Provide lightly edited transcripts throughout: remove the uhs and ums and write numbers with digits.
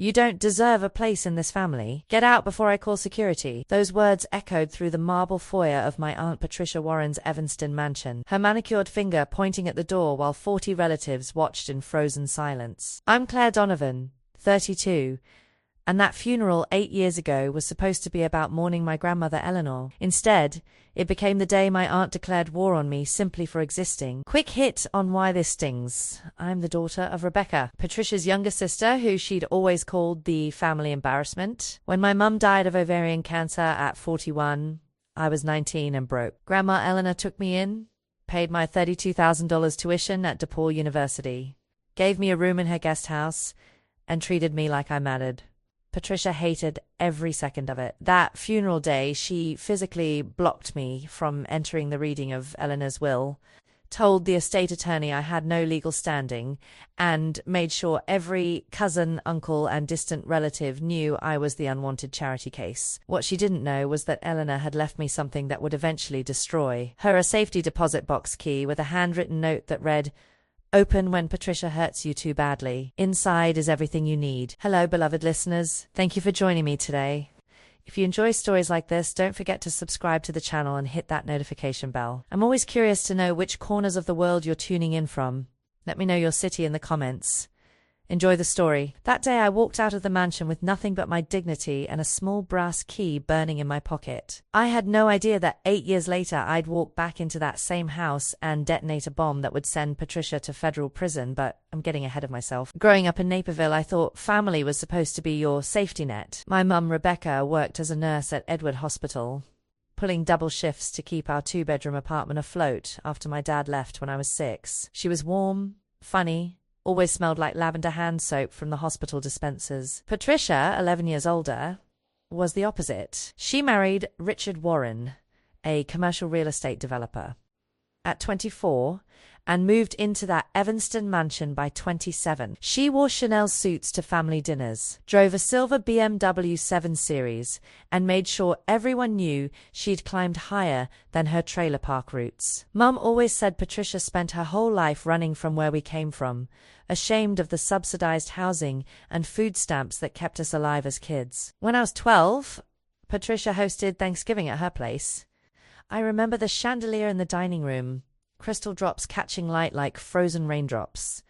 You don't deserve a place in this family. Get out before I call security." Those words echoed through the marble foyer of my Aunt Patricia Warren's Evanston mansion, her manicured finger pointing at the door while 40 relatives watched in frozen silence. I'm Claire Donovan, 32, and that funeral 8 years ago was supposed to be about mourning my grandmother Eleanor. Instead, it became the day my aunt declared war on me simply for existing. Quick hit on why this stings. I'm the daughter of Rebecca, Patricia's younger sister, who she'd always called the family embarrassment. When my mum died of ovarian cancer at 41, I was 19 and broke. Grandma Eleanor took me in, paid my $32,000 tuition at DePaul University, gave me a room in her guest house, and treated me like I mattered. Patricia hated every second of it. That funeral day, she physically blocked me from entering the reading of Eleanor's will, told the estate attorney I had no legal standing, and made sure every cousin, uncle, and distant relative knew I was the unwanted charity case. What she didn't know was that Eleanor had left me something that would eventually destroy her: a safety deposit box key with a handwritten note that read, "Open when Patricia hurts you too badly. Inside is everything you need." Hello, beloved listeners. Thank you for joining me today. If you enjoy stories like this, don't forget to subscribe to the channel and hit that notification bell. I'm always curious to know which corners of the world you're tuning in from. Let me know your city in the comments. Enjoy the story. That day I walked out of the mansion with nothing but my dignity and a small brass key burning in my pocket. I had no idea that 8 years later I'd walk back into that same house and detonate a bomb that would send Patricia to federal prison, but I'm getting ahead of myself. Growing up in Naperville, I thought family was supposed to be your safety net. My mum, Rebecca, worked as a nurse at Edward Hospital, pulling double shifts to keep our 2-bedroom apartment afloat after my dad left when I was 6. She was warm, funny, always smelled like lavender hand soap from the hospital dispensers. Patricia, 11 years older, was the opposite. She married Richard Warren, a commercial real estate developer, at 24, and moved into that Evanston mansion by 27. She wore Chanel suits to family dinners, drove a silver BMW 7 Series, and made sure everyone knew she'd climbed higher than her trailer park roots. Mum always said Patricia spent her whole life running from where we came from, ashamed of the subsidized housing and food stamps that kept us alive as kids. When I was 12, Patricia hosted Thanksgiving at her place. I remember the chandelier in the dining room, crystal drops catching light like frozen raindrops.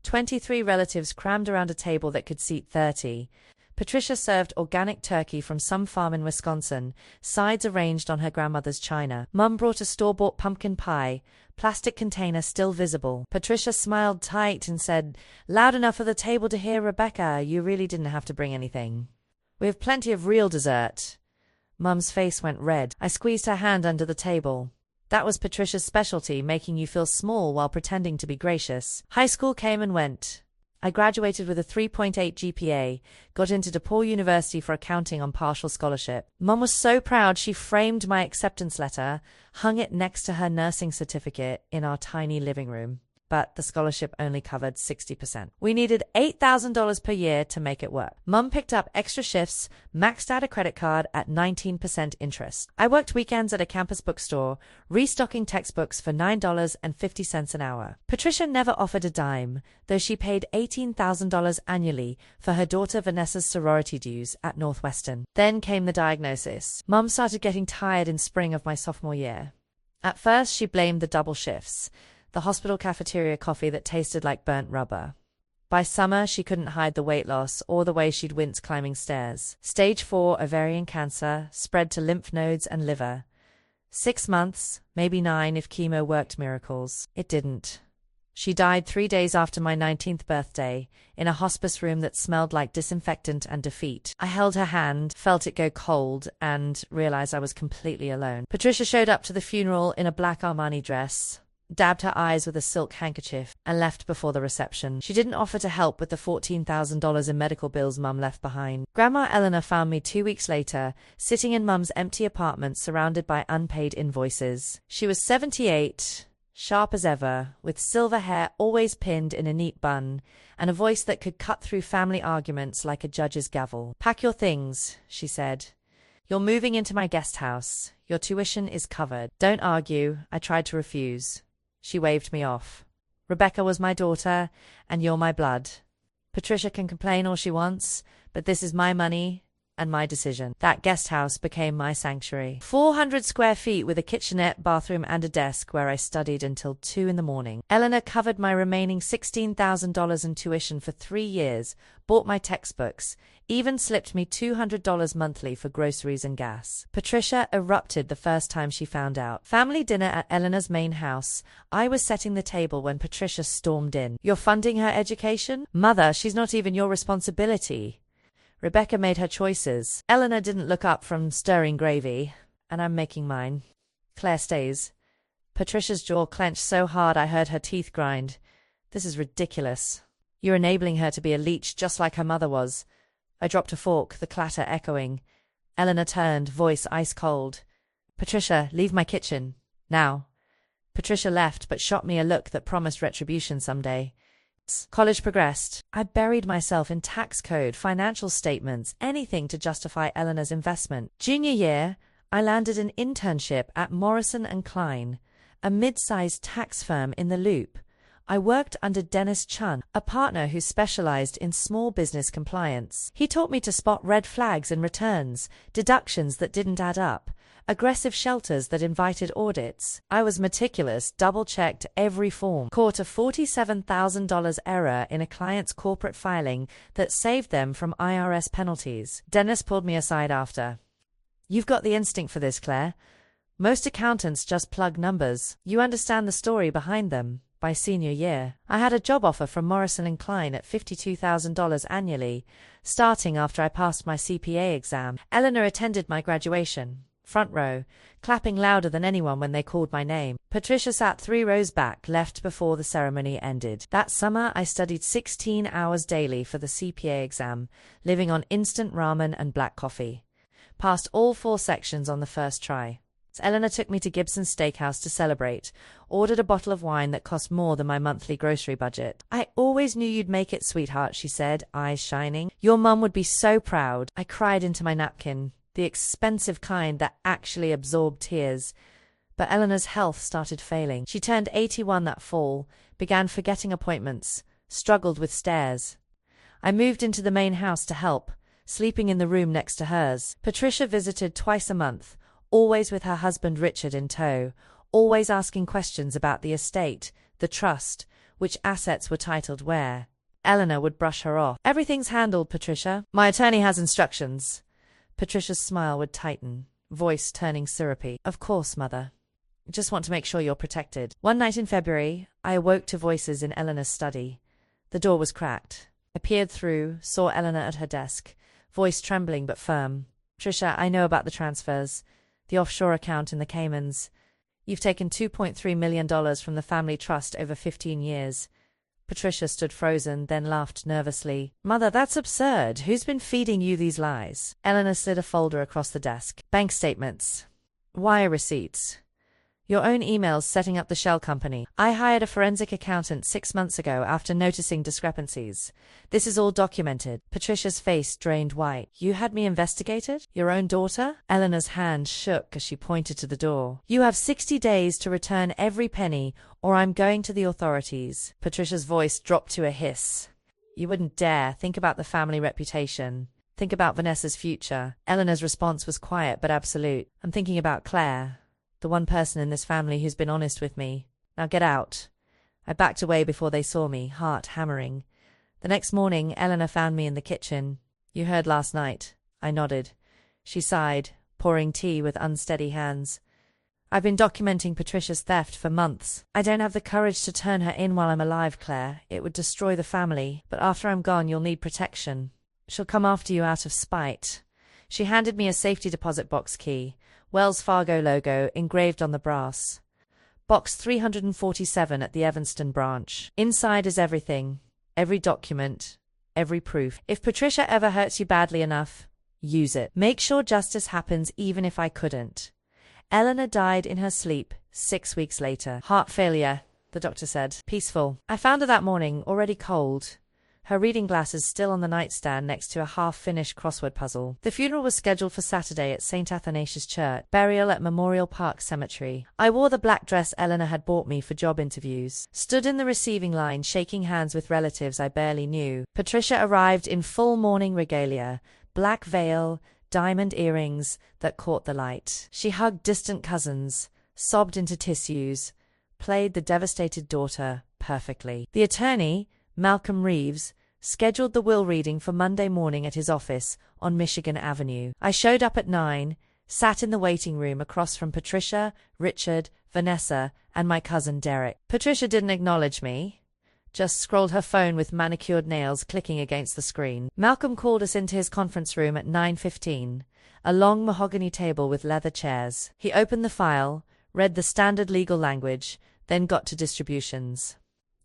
23 relatives crammed around a table that could seat 30. Patricia served organic turkey from some farm in Wisconsin, sides arranged on her grandmother's china. Mum brought a store-bought pumpkin pie, plastic container still visible. Patricia smiled tight and said, "Loud enough for the table to hear, Rebecca. You really didn't have to bring anything. We have plenty of real dessert." Mum's face went red. I squeezed her hand under the table. That was Patricia's specialty, making you feel small while pretending to be gracious. High school came and went. I graduated with a 3.8 GPA, got into DePaul University for accounting on partial scholarship. Mum was so proud she framed my acceptance letter, hung it next to her nursing certificate in our tiny living room. But the scholarship only covered 60%. We needed $8,000 per year to make it work. Mum picked up extra shifts, maxed out a credit card at 19% interest. I worked weekends at a campus bookstore, restocking textbooks for $9.50 an hour. Patricia never offered a dime, though she paid $18,000 annually for her daughter Vanessa's sorority dues at Northwestern. Then came the diagnosis. Mum started getting tired in spring of my sophomore year. At first, she blamed the double shifts, the hospital cafeteria coffee that tasted like burnt rubber. By summer, she couldn't hide the weight loss or the way she'd wince climbing stairs. Stage 4 ovarian cancer spread to lymph nodes and liver. 6 months, maybe 9 if chemo worked miracles. It didn't. She died 3 days after my 19th birthday, in a hospice room that smelled like disinfectant and defeat. I held her hand, felt it go cold, and realized I was completely alone. Patricia showed up to the funeral in a black Armani dress, dabbed her eyes with a silk handkerchief, and left before the reception. She didn't offer to help with the $14,000 in medical bills Mum left behind. Grandma Eleanor found me 2 weeks later, sitting in Mum's empty apartment surrounded by unpaid invoices. She was 78, sharp as ever, with silver hair always pinned in a neat bun, and a voice that could cut through family arguments like a judge's gavel. "Pack your things," she said. "You're moving into my guest house. Your tuition is covered." "Don't argue." I tried to refuse. She waved me off. "Rebecca was my daughter, and you're my blood." Patricia can complain all she wants, but this is my money and my decision. That guest house became my sanctuary. 400 square feet with a kitchenette, bathroom, and a desk where I studied until 2 in the morning. Eleanor covered my remaining $16,000 in tuition for 3 years, bought my textbooks, even slipped me $200 monthly for groceries and gas. Patricia erupted the first time she found out. Family dinner at Eleanor's main house. I was setting the table when Patricia stormed in. You're funding her education? Mother, she's not even your responsibility. Rebecca made her choices. Eleanor didn't look up from stirring gravy, and I'm making mine. Claire stays. Patricia's jaw clenched so hard I heard her teeth grind. This is ridiculous. You're enabling her to be a leech just like her mother was. I dropped a fork, the clatter echoing. Eleanor turned, voice ice cold. Patricia, leave my kitchen. Now. Patricia left, but shot me a look that promised retribution someday. College progressed. I buried myself in tax code, financial statements, anything to justify Eleanor's investment. Junior year, I landed an internship at Morrison & Klein, a mid-sized tax firm in the Loop. I worked under Dennis Chun, a partner who specialized in small business compliance. He taught me to spot red flags in returns, deductions that didn't add up, aggressive shelters that invited audits. I was meticulous, double-checked every form, caught a $47,000 error in a client's corporate filing that saved them from IRS penalties. Dennis pulled me aside after. You've got the instinct for this, Claire. Most accountants just plug numbers. You understand the story behind them. By senior year, I had a job offer from Morrison & Klein at $52,000 annually, starting after I passed my CPA exam. Eleanor attended my graduation. Front row, clapping louder than anyone when they called my name. Patricia sat 3 rows back, left before the ceremony ended. That summer, I studied 16 hours daily for the CPA exam, living on instant ramen and black coffee. Passed all 4 sections on the first try. Eleanor took me to Gibson's Steakhouse to celebrate, ordered a bottle of wine that cost more than my monthly grocery budget. I always knew you'd make it, sweetheart, she said, eyes shining. Your mum would be so proud. I cried into my napkin, the expensive kind that actually absorbed tears. But Eleanor's health started failing. She turned 81 that fall, began forgetting appointments, struggled with stairs. I moved into the main house to help, sleeping in the room next to hers. Patricia visited twice a month, always with her husband Richard in tow, always asking questions about the estate, the trust, which assets were titled where. Eleanor would brush her off. Everything's handled, Patricia. My attorney has instructions. Patricia's smile would tighten, voice turning syrupy. Of course, Mother. Just want to make sure you're protected. One night in February, I awoke to voices in Eleanor's study. The door was cracked. I peered through, saw Eleanor at her desk, voice trembling but firm. Patricia, I know about the transfers. The offshore account in the Caymans. You've taken $2.3 million from the family trust over 15 years. Patricia stood frozen, then laughed nervously. Mother, that's absurd. Who's been feeding you these lies? Eleanor slid a folder across the desk. Bank statements. Wire receipts. Your own emails setting up the shell company. I hired a forensic accountant 6 months ago after noticing discrepancies. This is all documented. Patricia's face drained white. You had me investigated? Your own daughter? Eleanor's hand shook as she pointed to the door. You have 60 days to return every penny, or I'm going to the authorities. Patricia's voice dropped to a hiss. You wouldn't dare. Think about the family reputation. Think about Vanessa's future. Eleanor's response was quiet but absolute. I'm thinking about Claire. The one person in this family who's been honest with me. Now get out. I backed away before they saw me, heart hammering. The next morning, Eleanor found me in the kitchen. You heard last night. I nodded. She sighed, pouring tea with unsteady hands. I've been documenting Patricia's theft for months. I don't have the courage to turn her in while I'm alive, Claire. It would destroy the family. But after I'm gone, you'll need protection. She'll come after you out of spite. She handed me a safety deposit box key. Wells Fargo logo engraved on the brass. Box 347 at the Evanston branch. Inside is everything. Every document. Every proof. If Patricia ever hurts you badly enough, use it. Make sure justice happens even if I couldn't. Eleanor died in her sleep 6 weeks later. Heart failure, the doctor said. Peaceful. I found her that morning, already cold. her reading glasses still on the nightstand next to a half-finished crossword puzzle. The funeral was scheduled for Saturday at St. Athanasius Church, burial at Memorial Park Cemetery. I wore the black dress Eleanor had bought me for job interviews. Stood in the receiving line shaking hands with relatives I barely knew. Patricia arrived in full mourning regalia, black veil, diamond earrings that caught the light. She hugged distant cousins, sobbed into tissues, played the devastated daughter perfectly. The attorney, Malcolm Reeves, scheduled the will reading for Monday morning at his office on Michigan Avenue. I showed up at 9, sat in the waiting room across from Patricia, Richard, Vanessa, and my cousin Derek. Patricia didn't acknowledge me, just scrolled her phone with manicured nails clicking against the screen. Malcolm called us into his conference room at 9:15, a long mahogany table with leather chairs. He opened the file, read the standard legal language, then got to distributions.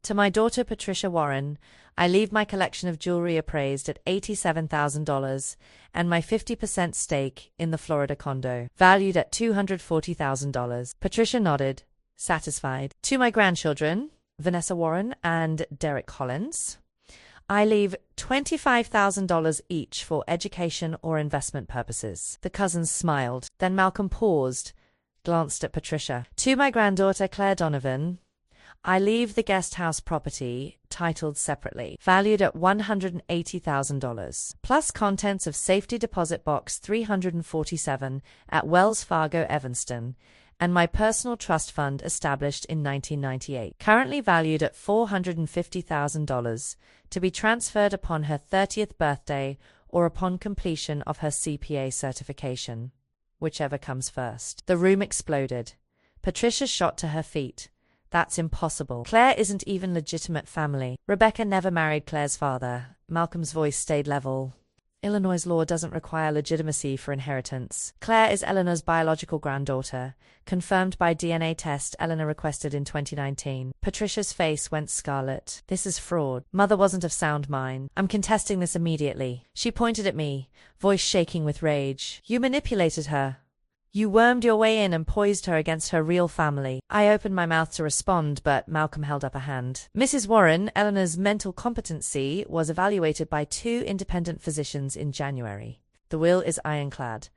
To my daughter Patricia Warren, I leave my collection of jewelry appraised at $87,000 and my 50% stake in the Florida condo, valued at $240,000. Patricia nodded, satisfied. To my grandchildren, Vanessa Warren and Derek Collins, I leave $25,000 each for education or investment purposes. The cousins smiled. Then Malcolm paused, glanced at Patricia. To my granddaughter Claire Donovan, I leave the guest house property, titled separately, valued at $180,000, plus contents of safety deposit box 347 at Wells Fargo, Evanston, and my personal trust fund established in 1998, currently valued at $450,000, to be transferred upon her 30th birthday or upon completion of her CPA certification, whichever comes first. The room exploded. Patricia shot to her feet. That's impossible. Claire isn't even legitimate family. Rebecca never married Claire's father. Malcolm's voice stayed level. Illinois' law doesn't require legitimacy for inheritance. Claire is Eleanor's biological granddaughter, confirmed by DNA test Eleanor requested in 2019. Patricia's face went scarlet. This is fraud. Mother wasn't of sound mind. I'm contesting this immediately. She pointed at me, voice shaking with rage. You manipulated her. You wormed your way in and poised her against her real family. I opened my mouth to respond, but Malcolm held up a hand. Mrs. Warren, Eleanor's mental competency was evaluated by 2 independent physicians in January. The will is ironclad.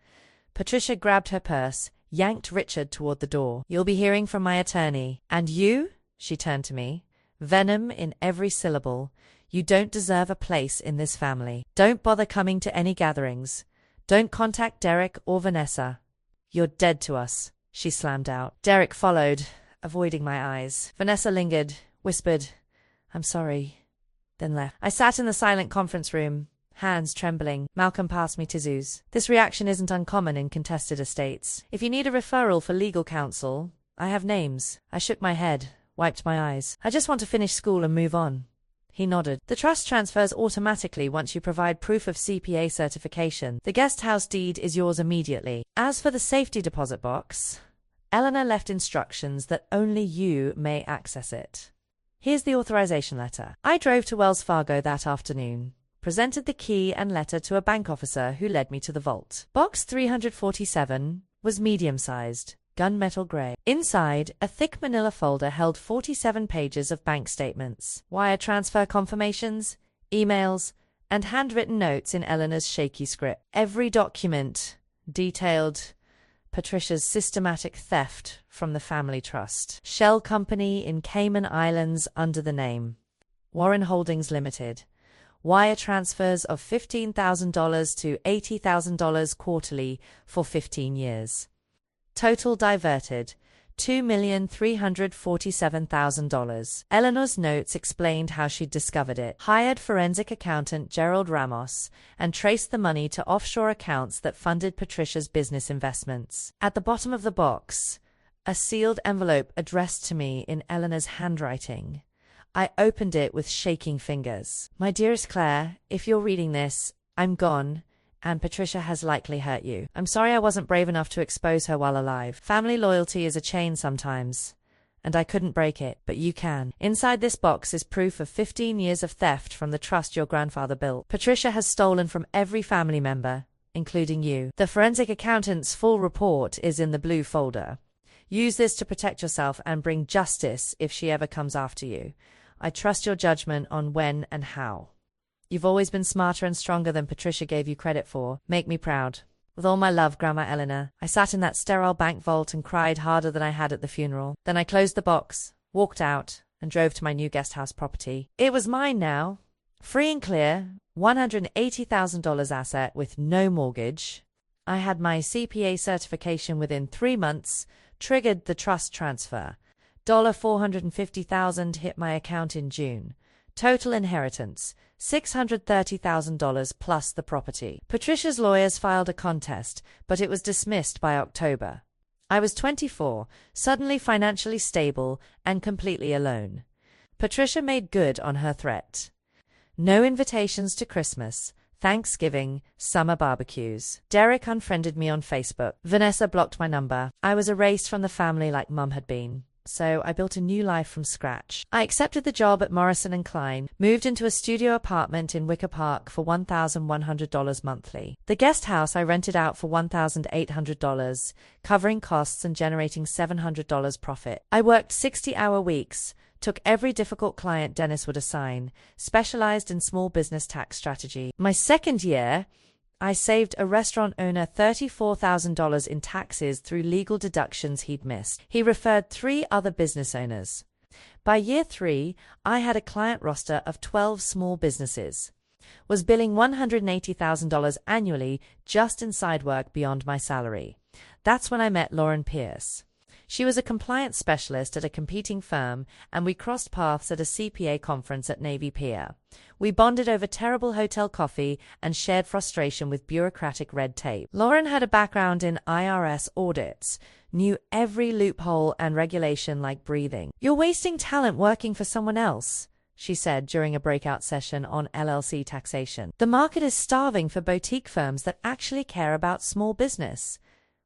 Patricia grabbed her purse, yanked Richard toward the door. You'll be hearing from my attorney. And you? She turned to me. Venom in every syllable. You don't deserve a place in this family. Don't bother coming to any gatherings. Don't contact Derek or Vanessa. You're dead to us, she slammed out. Derek followed, avoiding my eyes. Vanessa lingered, whispered, I'm sorry, then left. I sat in the silent conference room, hands trembling. Malcolm passed me tissues. This reaction isn't uncommon in contested estates. If you need a referral for legal counsel, I have names. I shook my head, wiped my eyes. I just want to finish school and move on. He nodded. The trust transfers automatically once you provide proof of CPA certification. The guest house deed is yours immediately. As for the safety deposit box, Eleanor left instructions that only you may access it. Here's the authorization letter. I drove to Wells Fargo that afternoon, presented the key and letter to a bank officer who led me to the vault. Box 347 was medium-sized, gunmetal gray. Inside, a thick manila folder held 47 pages of bank statements, wire transfer confirmations, emails, and handwritten notes in Eleanor's shaky script. Every document detailed Patricia's systematic theft from the family trust. Shell company in Cayman Islands under the name Warren Holdings Limited. Wire transfers of $15,000 to $80,000 quarterly for 15 years. Total diverted, $2,347,000. Eleanor's notes explained how she'd discovered it, hired forensic accountant Gerald Ramos, and traced the money to offshore accounts that funded Patricia's business investments. At the bottom of the box, a sealed envelope addressed to me in Eleanor's handwriting. I opened it with shaking fingers. My dearest Claire, if you're reading this, I'm gone, and Patricia has likely hurt you. I'm sorry I wasn't brave enough to expose her while alive. Family loyalty is a chain sometimes, and I couldn't break it, but you can. Inside this box is proof of 15 years of theft from the trust your grandfather built. Patricia has stolen from every family member, including you. The forensic accountant's full report is in the blue folder. Use this to protect yourself and bring justice if she ever comes after you. I trust your judgment on when and how. You've always been smarter and stronger than Patricia gave you credit for. Make me proud. With all my love, Grandma Eleanor. I sat in that sterile bank vault and cried harder than I had at the funeral. Then I closed the box, walked out, and drove to my new guest house property. It was mine now. Free and clear, $180,000 asset with no mortgage. I had my CPA certification within 3 months, triggered the trust transfer. $450,000 hit my account in June. Total inheritance, $630,000 plus the property. Patricia's lawyers filed a contest, but it was dismissed by October. I was 24, suddenly financially stable and completely alone. Patricia made good on her threat. No invitations to Christmas, Thanksgiving, summer barbecues. Derek unfriended me on Facebook. Vanessa blocked my number. I was erased from the family like Mum had been. So I built a new life from scratch. I accepted the job at Morrison & Klein, moved into a studio apartment in Wicker Park for $1,100 monthly. The guest house I rented out for $1,800, covering costs and generating $700 profit. I worked 60-hour weeks, took every difficult client Dennis would assign, specialized in small business tax strategy. My second year, I saved a restaurant owner $34,000 in taxes through legal deductions he'd missed. He referred 3 other business owners. By year 3, I had a client roster of 12 small businesses. Was billing $180,000 annually just in side work beyond my salary. That's when I met Lauren Pierce. She was a compliance specialist at a competing firm, and we crossed paths at a CPA conference at Navy Pier. We bonded over terrible hotel coffee and shared frustration with bureaucratic red tape. Lauren had a background in IRS audits, knew every loophole and regulation like breathing. "You're wasting talent working for someone else," she said during a breakout session on LLC taxation. "The market is starving for boutique firms that actually care about small business."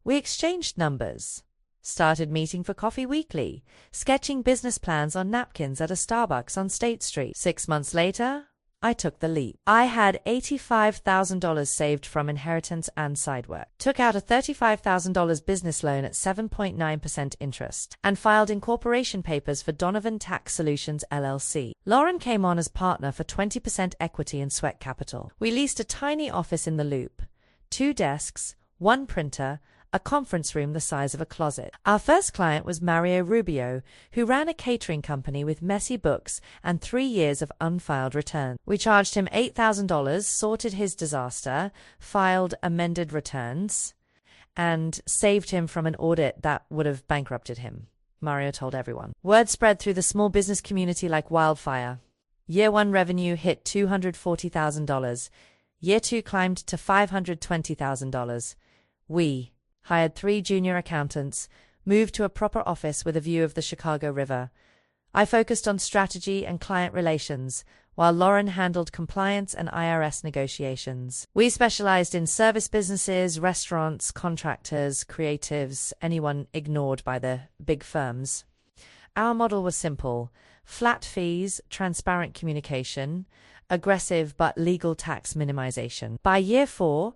We exchanged numbers. Started meeting for coffee weekly, sketching business plans on napkins at a Starbucks on State Street. 6 months later, I took the leap. I had $85,000 saved from inheritance and side work, took out a $35,000 business loan at 7.9% interest, and filed incorporation papers for Donovan Tax Solutions LLC. Lauren came on as partner for 20% equity in Sweat Capital. We leased a tiny office in the Loop, 2 desks, 1 printer, a conference room the size of a closet. Our first client was Mario Rubio, who ran a catering company with messy books and 3 years of unfiled returns. We charged him $8,000, sorted his disaster, filed amended returns, and saved him from an audit that would have bankrupted him. Mario told everyone. Word spread through the small business community like wildfire. Year 1 revenue hit $240,000. Year 2 climbed to $520,000. We hired 3 junior accountants, moved to a proper office with a view of the Chicago River. I focused on strategy and client relations, while Lauren handled compliance and IRS negotiations. We specialized in service businesses, restaurants, contractors, creatives, anyone ignored by the big firms. Our model was simple: flat fees, transparent communication, aggressive but legal tax minimization. By year 4,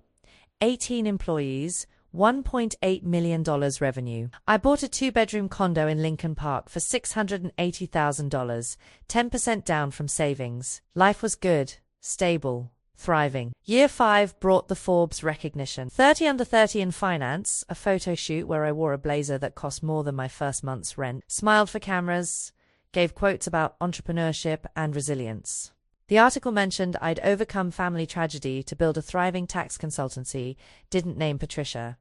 18 employees, $1.8 million revenue. I bought a 2-bedroom condo in Lincoln Park for $680,000, 10% down from savings. Life was good, stable, thriving. Year 5 brought the Forbes recognition. 30 under 30 in finance, a photo shoot where I wore a blazer that cost more than my first month's rent, smiled for cameras, gave quotes about entrepreneurship and resilience. The article mentioned I'd overcome family tragedy to build a thriving tax consultancy, didn't name Patricia.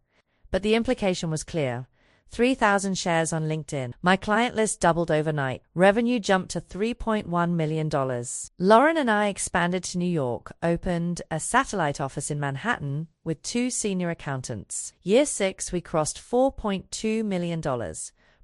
But the implication was clear. 3,000 shares on LinkedIn. My client list doubled overnight. Revenue jumped to $3.1 million. Lauren and I expanded to New York, opened a satellite office in Manhattan with 2 senior accountants. Year 6, we crossed $4.2 million.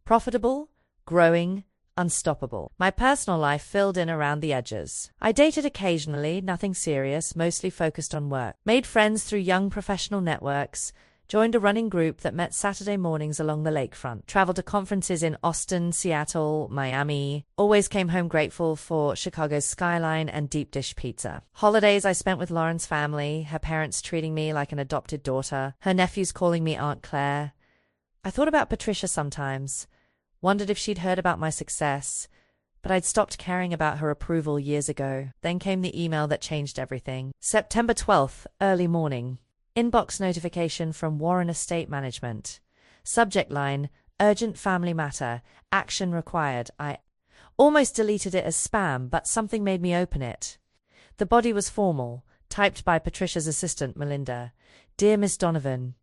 Profitable, growing, unstoppable. My personal life filled in around the edges. I dated occasionally, nothing serious, mostly focused on work. Made friends through young professional networks, joined a running group that met Saturday mornings along the lakefront, traveled to conferences in Austin, Seattle, Miami, always came home grateful for Chicago's skyline and deep dish pizza. Holidays I spent with Lauren's family, her parents treating me like an adopted daughter, her nephews calling me Aunt Claire. I thought about Patricia sometimes, wondered if she'd heard about my success, but I'd stopped caring about her approval years ago. Then came the email that changed everything. September 12th, early morning. Inbox notification from Warren Estate Management. Subject line, urgent family matter, action required. I almost deleted it as spam, but something made me open it. The body was formal, typed by Patricia's assistant, Melinda. Dear Miss Donovan,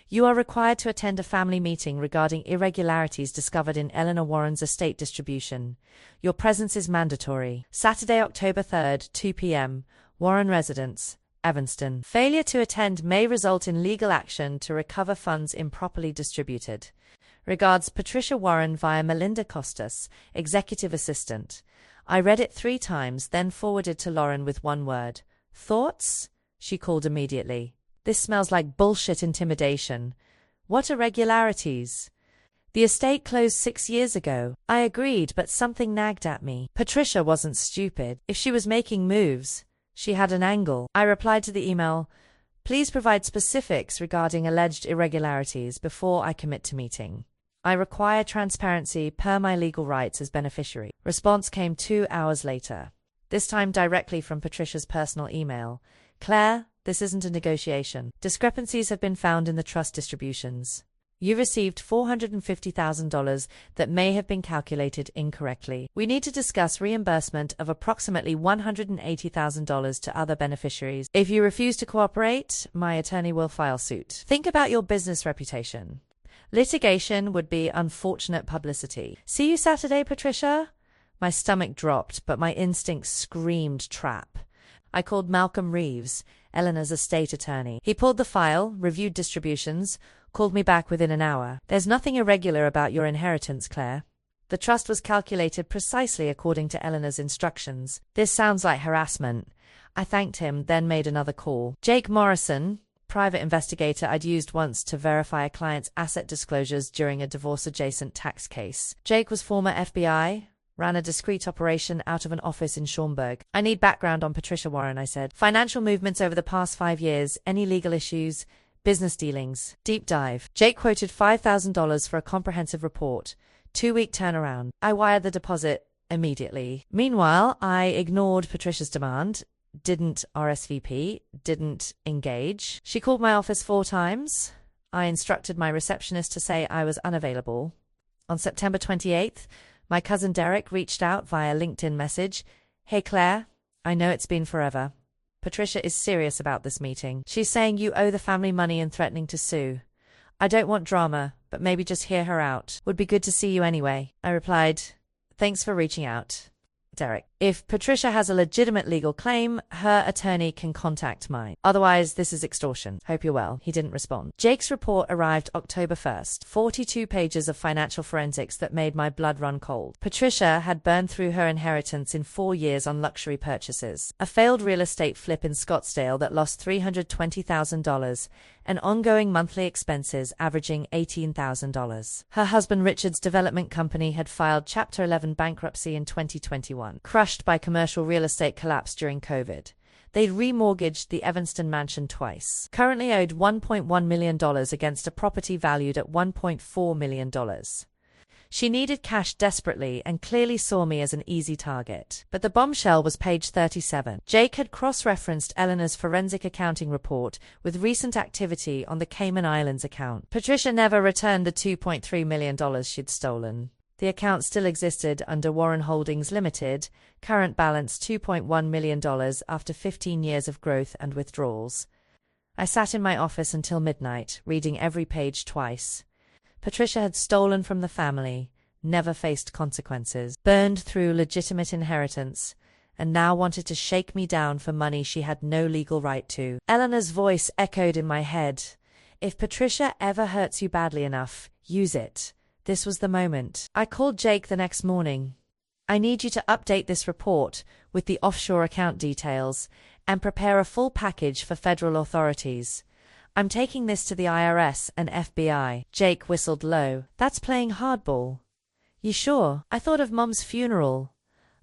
you are required to attend a family meeting regarding irregularities discovered in Eleanor Warren's estate distribution. Your presence is mandatory. Saturday, October 3rd, 2 p.m., Warren Residence, Evanston. Failure to attend may result in legal action to recover funds improperly distributed. Regards, Patricia Warren via Melinda Costas, Executive Assistant. I read it 3 times, then forwarded to Lauren with one word. Thoughts? She called immediately. This smells like bullshit intimidation. What irregularities? The estate closed 6 years ago. I agreed, but something nagged at me. Patricia wasn't stupid. If she was making moves, she had an angle. I replied to the email, please provide specifics regarding alleged irregularities before I commit to meeting. I require transparency per my legal rights as beneficiary. Response came 2 hours later. This time directly from Patricia's personal email. Claire, this isn't a negotiation. Discrepancies have been found in the trust distributions. You received $450,000 that may have been calculated incorrectly. We need to discuss reimbursement of approximately $180,000 to other beneficiaries. If you refuse to cooperate, my attorney will file suit. Think about your business reputation. Litigation would be unfortunate publicity. See you Saturday, Patricia? My stomach dropped, but my instincts screamed trap. I called Malcolm Reeves, Eleanor's estate attorney. He pulled the file, reviewed distributions, called me back within an hour. There's nothing irregular about your inheritance, Claire. The trust was calculated precisely according to Eleanor's instructions. This sounds like harassment. I thanked him, then made another call. Jake Morrison, private investigator I'd used once to verify a client's asset disclosures during a divorce-adjacent tax case. Jake was former FBI, ran a discreet operation out of an office in Schaumburg. I need background on Patricia Warren, I said. Financial movements over the past 5 years, any legal issues, business dealings. Deep dive. Jake quoted $5,000 for a comprehensive report. 2-week turnaround. I wired the deposit immediately. Meanwhile, I ignored Patricia's demand, didn't RSVP, didn't engage. She called my office 4 times. I instructed my receptionist to say I was unavailable. On September 28th, my cousin Derek reached out via LinkedIn message. Hey Claire, I know it's been forever. Patricia is serious about this meeting. She's saying you owe the family money and threatening to sue. I don't want drama, but maybe just hear her out. Would be good to see you anyway. I replied, thanks for reaching out, Derek. If Patricia has a legitimate legal claim, her attorney can contact mine. Otherwise, this is extortion. Hope you're well. He didn't respond. Jake's report arrived October 1st. 42 pages of financial forensics that made my blood run cold. Patricia had burned through her inheritance in 4 years on luxury purchases. A failed real estate flip in Scottsdale that lost $320,000 and ongoing monthly expenses averaging $18,000. Her husband Richard's development company had filed Chapter 11 bankruptcy in 2021. Crushed by commercial real estate collapse during COVID. They'd remortgaged the Evanston mansion twice. Currently owed $1.1 million against a property valued at $1.4 million. She needed cash desperately and clearly saw me as an easy target. But the bombshell was page 37. Jake had cross-referenced Eleanor's forensic accounting report with recent activity on the Cayman Islands account. Patricia never returned the $2.3 million she'd stolen. The account still existed under Warren Holdings Limited, current balance $2.1 million after 15 years of growth and withdrawals. I sat in my office until midnight, reading every page twice. Patricia had stolen from the family, never faced consequences, burned through legitimate inheritance, and now wanted to shake me down for money she had no legal right to. Eleanor's voice echoed in my head. If Patricia ever hurts you badly enough, use it. This was the moment. I called Jake the next morning. I need you to update this report with the offshore account details and prepare a full package for federal authorities. I'm taking this to the IRS and FBI. Jake whistled low. That's playing hardball. You sure? I thought of Mom's funeral,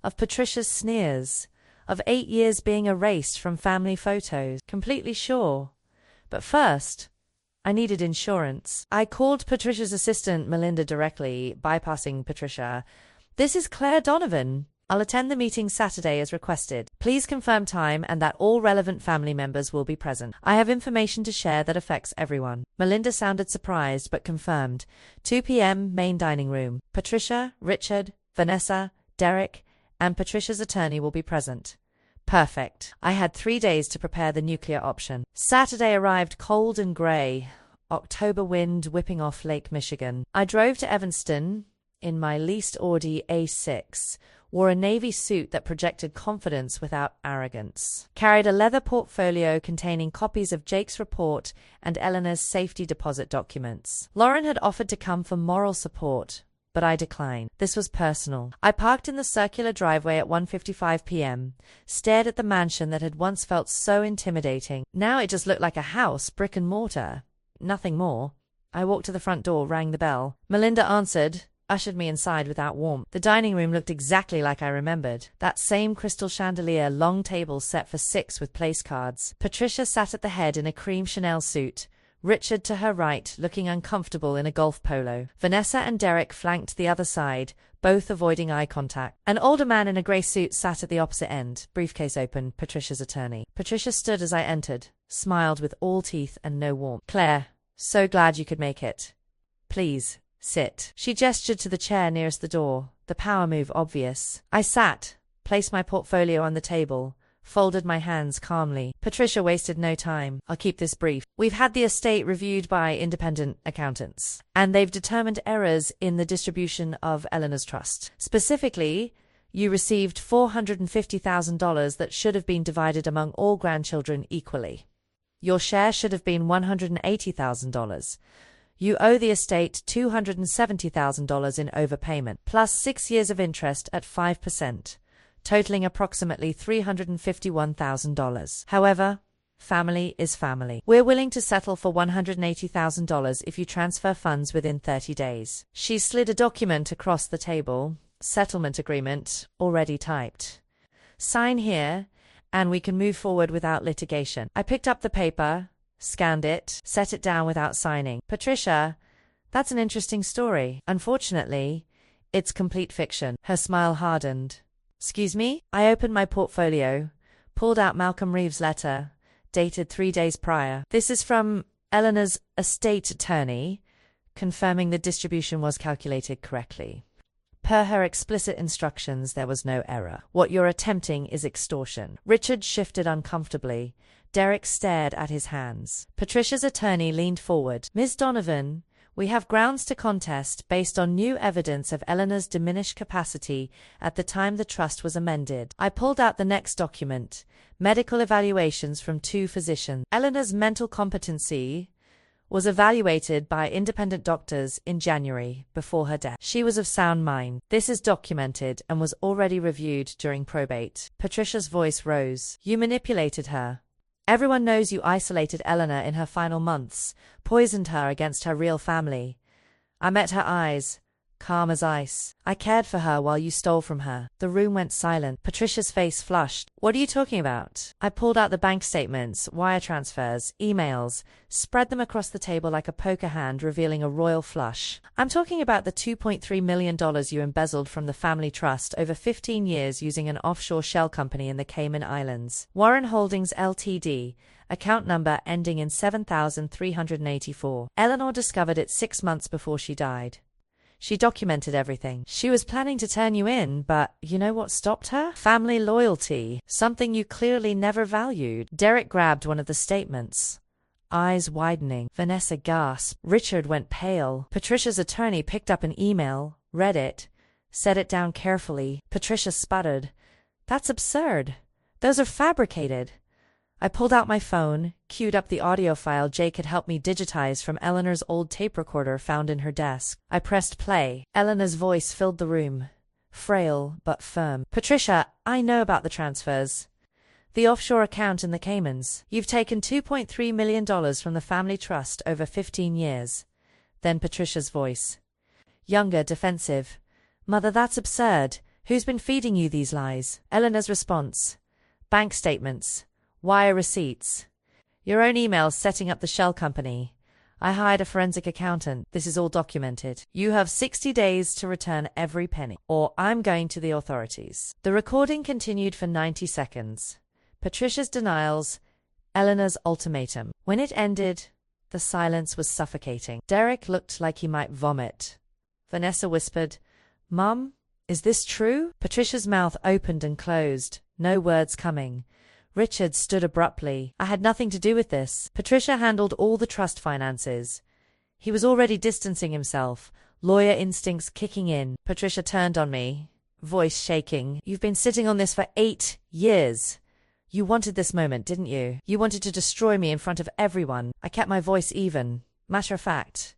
of Patricia's sneers, of 8 years being erased from family photos. Completely sure. But first, I needed insurance. I called Patricia's assistant, Melinda, directly, bypassing Patricia. This is Claire Donovan. I'll attend the meeting Saturday as requested. Please confirm time and that all relevant family members will be present. I have information to share that affects everyone. Melinda sounded surprised but confirmed. 2 p.m. main dining room. Patricia, Richard, Vanessa, Derek, and Patricia's attorney will be present. Perfect. I had 3 days to prepare the nuclear option. Saturday arrived cold and grey. October wind whipping off Lake Michigan. I drove to Evanston in my leased Audi A6. Wore a navy suit that projected confidence without arrogance. Carried a leather portfolio containing copies of Jake's report and Eleanor's safety deposit documents. Lauren had offered to come for moral support, but I declined. This was personal. I parked in the circular driveway at 1:55 p.m., stared at the mansion that had once felt so intimidating. Now it just looked like a house, brick and mortar. Nothing more. I walked to the front door, rang the bell. Melinda answered, ushered me inside without warmth. The dining room looked exactly like I remembered. That same crystal chandelier, long table set for 6 with place cards. Patricia sat at the head in a cream Chanel suit. Richard to her right, looking uncomfortable in a golf polo. Vanessa and Derek flanked the other side, both avoiding eye contact. An older man in a grey suit sat at the opposite end, briefcase open, Patricia's attorney. Patricia stood as I entered, smiled with all teeth and no warmth. Claire, so glad you could make it. Please. Sit. She gestured to the chair nearest the door, the power move obvious. I sat, placed my portfolio on the table, folded my hands calmly. Patricia wasted no time. I'll keep this brief. We've had the estate reviewed by independent accountants, and they've determined errors in the distribution of Eleanor's trust. Specifically, you received $450,000 that should have been divided among all grandchildren equally. Your share should have been $180,000. You owe the estate $270,000 in overpayment, plus 6 years of interest at 5%, totaling approximately $351,000. However, family is family. We're willing to settle for $180,000 if you transfer funds within 30 days. She slid a document across the table, settlement agreement, already typed. Sign here, and we can move forward without litigation. I picked up the paper, scanned it, set it down without signing. Patricia, that's an interesting story. Unfortunately, it's complete fiction. Her smile hardened. Excuse me? I opened my portfolio, pulled out Malcolm Reeves' letter, dated 3 days prior. This is from Eleanor's estate attorney, confirming the distribution was calculated correctly. Per her explicit instructions, there was no error. What you're attempting is extortion. Richard shifted uncomfortably. Derek stared at his hands. Patricia's attorney leaned forward. Ms. Donovan, we have grounds to contest based on new evidence of Eleanor's diminished capacity at the time the trust was amended. I pulled out the next document, medical evaluations from 2 physicians. Eleanor's mental competency was evaluated by independent doctors in January before her death. She was of sound mind. This is documented and was already reviewed during probate. Patricia's voice rose. You manipulated her. Everyone knows you isolated Eleanor in her final months, poisoned her against her real family. I met her eyes, calm as ice. I cared for her while you stole from her. The room went silent. Patricia's face flushed. What are you talking about? I pulled out the bank statements, wire transfers, emails, spread them across the table like a poker hand, revealing a royal flush. I'm talking about the $2.3 million you embezzled from the family trust over 15 years using an offshore shell company in the Cayman Islands. Warren Holdings Ltd., account number ending in 7384. Eleanor discovered it 6 months before she died. She documented everything. She was planning to turn you in, but you know what stopped her? Family loyalty, something you clearly never valued. Derek grabbed one of the statements, eyes widening. Vanessa gasped. Richard went pale. Patricia's attorney picked up an email, read it, set it down carefully. Patricia sputtered. That's absurd. Those are fabricated. I pulled out my phone, queued up the audio file Jake had helped me digitize from Eleanor's old tape recorder found in her desk. I pressed play. Eleanor's voice filled the room, frail but firm. Patricia, I know about the transfers. The offshore account in the Caymans. You've taken $2.3 million from the family trust over 15 years. Then Patricia's voice. Younger, defensive. Mother, that's absurd. Who's been feeding you these lies? Eleanor's response. Bank statements. Wire receipts. Your own emails setting up the shell company. I hired a forensic accountant. This is all documented. You have 60 days to return every penny, or I'm going to the authorities. The recording continued for 90 seconds. Patricia's denials, Eleanor's ultimatum. When it ended, the silence was suffocating. Derek looked like he might vomit. Vanessa whispered, "Mum, is this true?" Patricia's mouth opened and closed, no words coming. Richard stood abruptly. "I had nothing to do with this." Patricia handled all the trust finances. He was already distancing himself, lawyer instincts kicking in. Patricia turned on me, voice shaking. "You've been sitting on this for 8 years. You wanted this moment, didn't you? You wanted to destroy me in front of everyone." I kept my voice even. Matter of fact,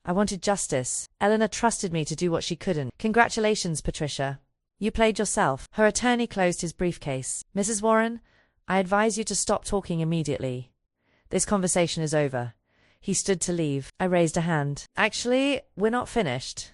I wanted justice. Eleanor trusted me to do what she couldn't. "Congratulations, Patricia. You played yourself." Her attorney closed his briefcase. "Mrs. Warren, I advise you to stop talking immediately. This conversation is over." He stood to leave. I raised a hand. "Actually, we're not finished.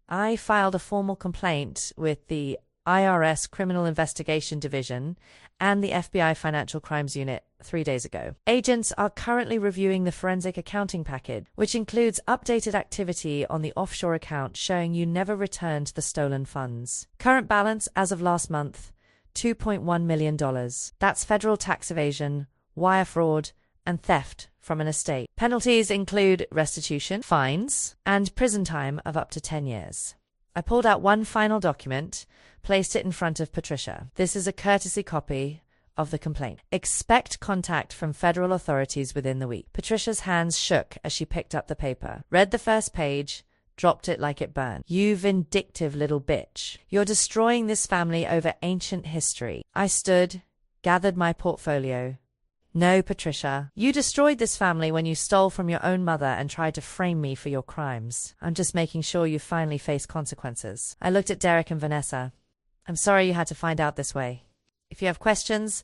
I filed a formal complaint with the IRS Criminal Investigation Division and the FBI Financial Crimes Unit 3 days ago. Agents are currently reviewing the forensic accounting package, which includes updated activity on the offshore account showing you never returned the stolen funds. Current balance as of last month, $2.1 million. That's federal tax evasion, wire fraud, and theft from an estate. Penalties include restitution, fines, and prison time of up to 10 years. I pulled out one final document, placed it in front of Patricia. This is a courtesy copy of the complaint. Expect contact from federal authorities within the week. Patricia's hands shook as she picked up the paper, read the first page, dropped it like it burned. "You vindictive little bitch. You're destroying this family over ancient history." I stood, gathered my portfolio. "No, Patricia. You destroyed this family when you stole from your own mother and tried to frame me for your crimes. I'm just making sure you finally face consequences." I looked at Derek and Vanessa. "I'm sorry you had to find out this way. If you have questions,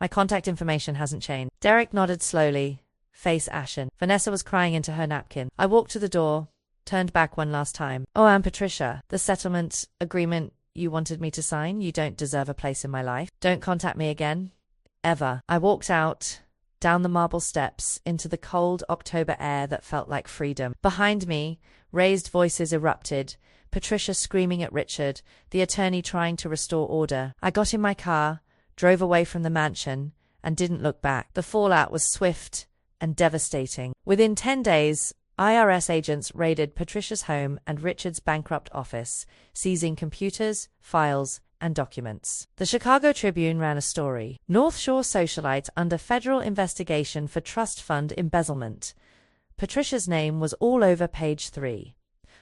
my contact information hasn't changed." Derek nodded slowly, face ashen. Vanessa was crying into her napkin. I walked to the door, turned back one last time. "Oh, and Patricia, the settlement agreement you wanted me to sign, you don't deserve a place in my life. Don't contact me again. Ever." I walked out, down the marble steps, into the cold October air that felt like freedom. Behind me, raised voices erupted, Patricia screaming at Richard, the attorney trying to restore order. I got in my car, drove away from the mansion, and didn't look back. The fallout was swift and devastating. Within 10 days, IRS agents raided Patricia's home and Richard's bankrupt office, seizing computers, files, and documents. The Chicago Tribune ran a story. North Shore socialite under federal investigation for trust fund embezzlement. Patricia's name was all over page 3.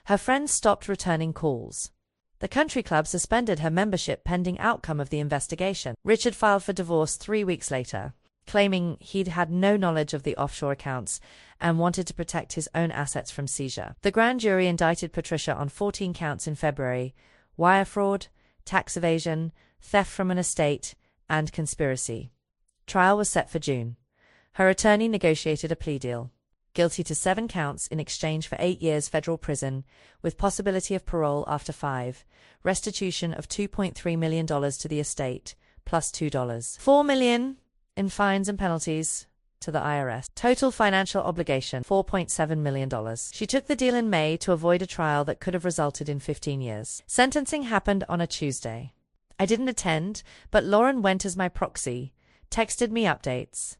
Her friends stopped returning calls. The country club suspended her membership pending outcome of the investigation. Richard filed for divorce 3 weeks later, claiming he'd had no knowledge of the offshore accounts and wanted to protect his own assets from seizure. The grand jury indicted Patricia on 14 counts in February: wire fraud, tax evasion, theft from an estate, and conspiracy. Trial was set for June. Her attorney negotiated a plea deal. Guilty to 7 counts in exchange for 8 years federal prison, with possibility of parole after 5, restitution of $2.3 million to the estate, plus $2. $4 million in fines and penalties to the IRS. Total financial obligation, $4.7 million. She took the deal in May to avoid a trial that could have resulted in 15 years. Sentencing happened on a Tuesday. I didn't attend, but Lauren went as my proxy, texted me updates.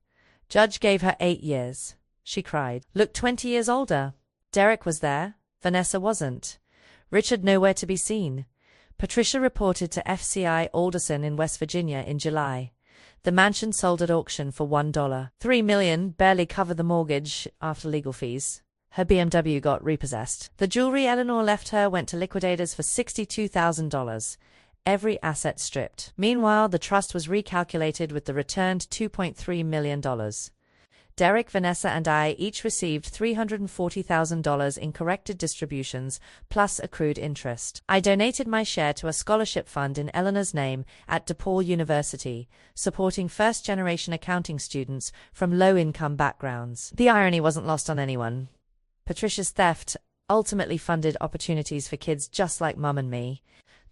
Judge gave her 8 years. She cried. Looked 20 years older. Derek was there. Vanessa wasn't. Richard nowhere to be seen. Patricia reported to FCI Alderson in West Virginia in July. The mansion sold at auction for $1. $3 million barely covered the mortgage after legal fees. Her BMW got repossessed. The jewelry Eleanor left her went to liquidators for $62,000. Every asset stripped. Meanwhile, the trust was recalculated with the returned $2.3 million. Derek, Vanessa, and I each received $340,000 in corrected distributions, plus accrued interest. I donated my share to a scholarship fund in Eleanor's name at DePaul University, supporting first-generation accounting students from low-income backgrounds. The irony wasn't lost on anyone. Patricia's theft ultimately funded opportunities for kids just like Mum and me.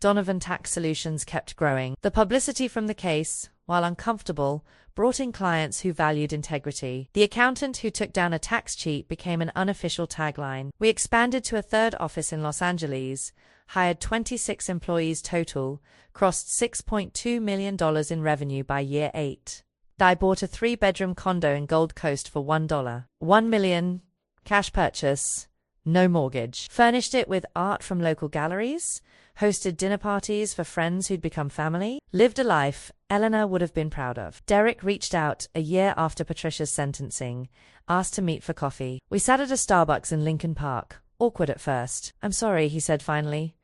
Donovan Tax Solutions kept growing. The publicity from the case, while uncomfortable, brought in clients who valued integrity. The accountant who took down a tax cheat became an unofficial tagline. We expanded to a third office in Los Angeles, hired 26 employees total, crossed $6.2 million in revenue by year 8. I bought a 3-bedroom condo in Gold Coast for $1. $1 million, cash purchase, no mortgage. Furnished it with art from local galleries, hosted dinner parties for friends who'd become family, lived a life Eleanor would have been proud of. Derek reached out a year after Patricia's sentencing, asked to meet for coffee. We sat at a Starbucks in Lincoln Park, awkward at first. "I'm sorry," he said finally,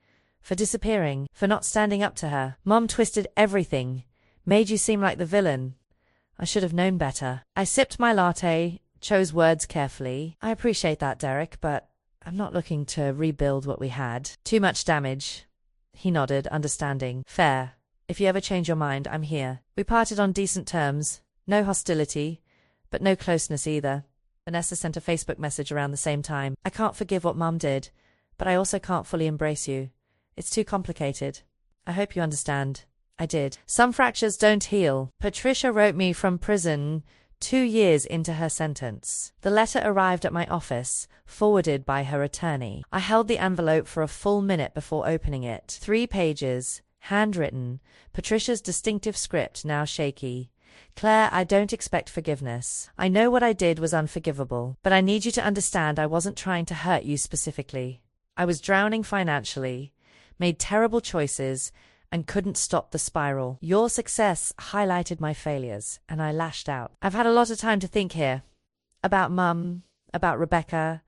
"for disappearing, for not standing up to her. Mom twisted everything, made you seem like the villain. I should have known better." I sipped my latte, chose words carefully. "I appreciate that, Derek, but I'm not looking to rebuild what we had. Too much damage." He nodded, understanding. "Fair. If you ever change your mind, I'm here." We parted on decent terms. No hostility, but no closeness either. Vanessa sent a Facebook message around the same time. "I can't forgive what Mom did, but I also can't fully embrace you. It's too complicated. I hope you understand." I did. "Some fractures don't heal." Patricia wrote me from prison 2 years into her sentence. The letter arrived at my office, forwarded by her attorney. I held the envelope for a full minute before opening it. 3 pages, handwritten, Patricia's distinctive script now shaky. "Claire, I don't expect forgiveness. I know what I did was unforgivable, but I need you to understand I wasn't trying to hurt you specifically. I was drowning financially, made terrible choices, and couldn't stop the spiral. Your success highlighted my failures, and I lashed out. I've had a lot of time to think here. About Mum, about Rebecca,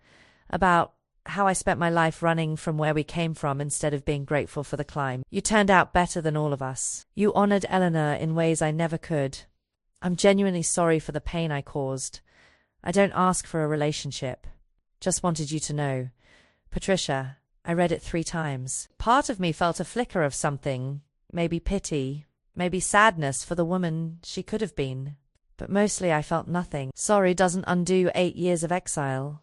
about how I spent my life running from where we came from instead of being grateful for the climb. You turned out better than all of us. You honored Eleanor in ways I never could. I'm genuinely sorry for the pain I caused. I don't ask for a relationship. Just wanted you to know. Patricia." I read it 3 times. Part of me felt a flicker of something, maybe pity, maybe sadness for the woman she could have been. But mostly I felt nothing. Sorry doesn't undo 8 years of exile.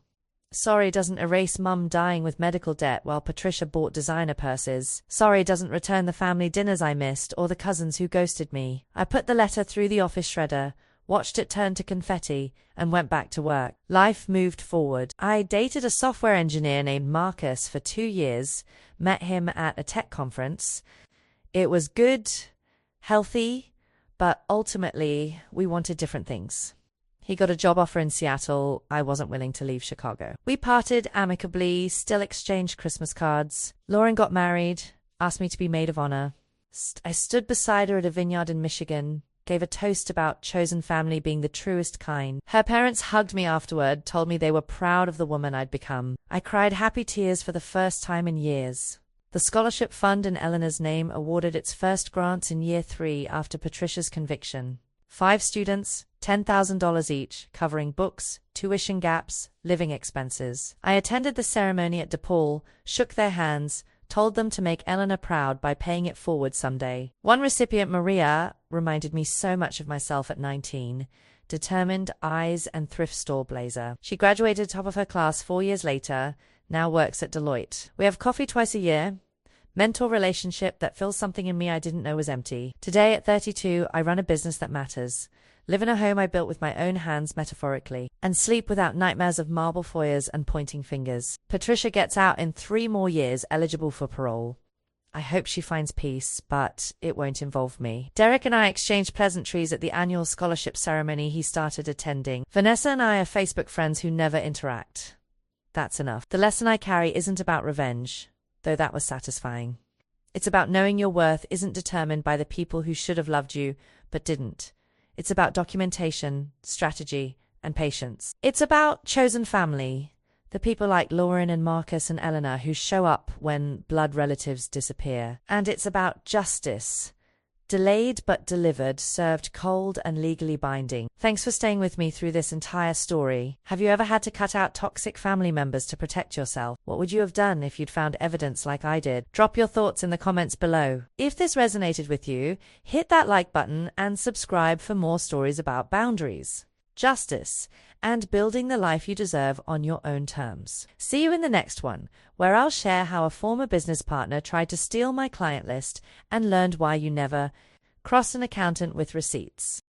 Sorry doesn't erase Mum dying with medical debt while Patricia bought designer purses. Sorry doesn't return the family dinners I missed or the cousins who ghosted me. I put the letter through the office shredder, watched it turn to confetti, and went back to work. Life moved forward. I dated a software engineer named Marcus for 2 years, met him at a tech conference. It was good, healthy, but ultimately we wanted different things. He got a job offer in Seattle. I wasn't willing to leave Chicago. We parted amicably, still exchanged Christmas cards. Lauren got married, asked me to be maid of honor. I stood beside her at a vineyard in Michigan, gave a toast about chosen family being the truest kind. Her parents hugged me afterward, told me they were proud of the woman I'd become. I cried happy tears for the first time in years. The scholarship fund in Eleanor's name awarded its first grants in year 3 after Patricia's conviction. 5 students, $10,000 each, covering books, tuition gaps, living expenses. I attended the ceremony at DePaul, shook their hands, told them to make Eleanor proud by paying it forward someday. One recipient, Maria, reminded me so much of myself at 19. Determined, eyes, and thrift store blazer. She graduated top of her class 4 years later, now works at Deloitte. We have coffee twice a year. Mentor relationship that fills something in me I didn't know was empty. Today, at 32, I run a business that matters. Live in a home I built with my own hands metaphorically, and sleep without nightmares of marble foyers and pointing fingers. Patricia gets out in 3 more years, eligible for parole. I hope she finds peace, but it won't involve me. Derek and I exchanged pleasantries at the annual scholarship ceremony he started attending. Vanessa and I are Facebook friends who never interact. That's enough. The lesson I carry isn't about revenge, though that was satisfying. It's about knowing your worth isn't determined by the people who should have loved you, but didn't. It's about documentation, strategy, and patience. It's about chosen family, the people like Lauren and Marcus and Eleanor who show up when blood relatives disappear. And it's about justice, delayed but delivered, served cold and legally binding. Thanks for staying with me through this entire story. Have you ever had to cut out toxic family members to protect yourself? What would you have done if you'd found evidence like I did? Drop your thoughts in the comments below. If this resonated with you, hit that like button and subscribe for more stories about boundaries, justice, and building the life you deserve on your own terms. See you in the next one, where I'll share how a former business partner tried to steal my client list and learned why you never Cross an accountant with receipts.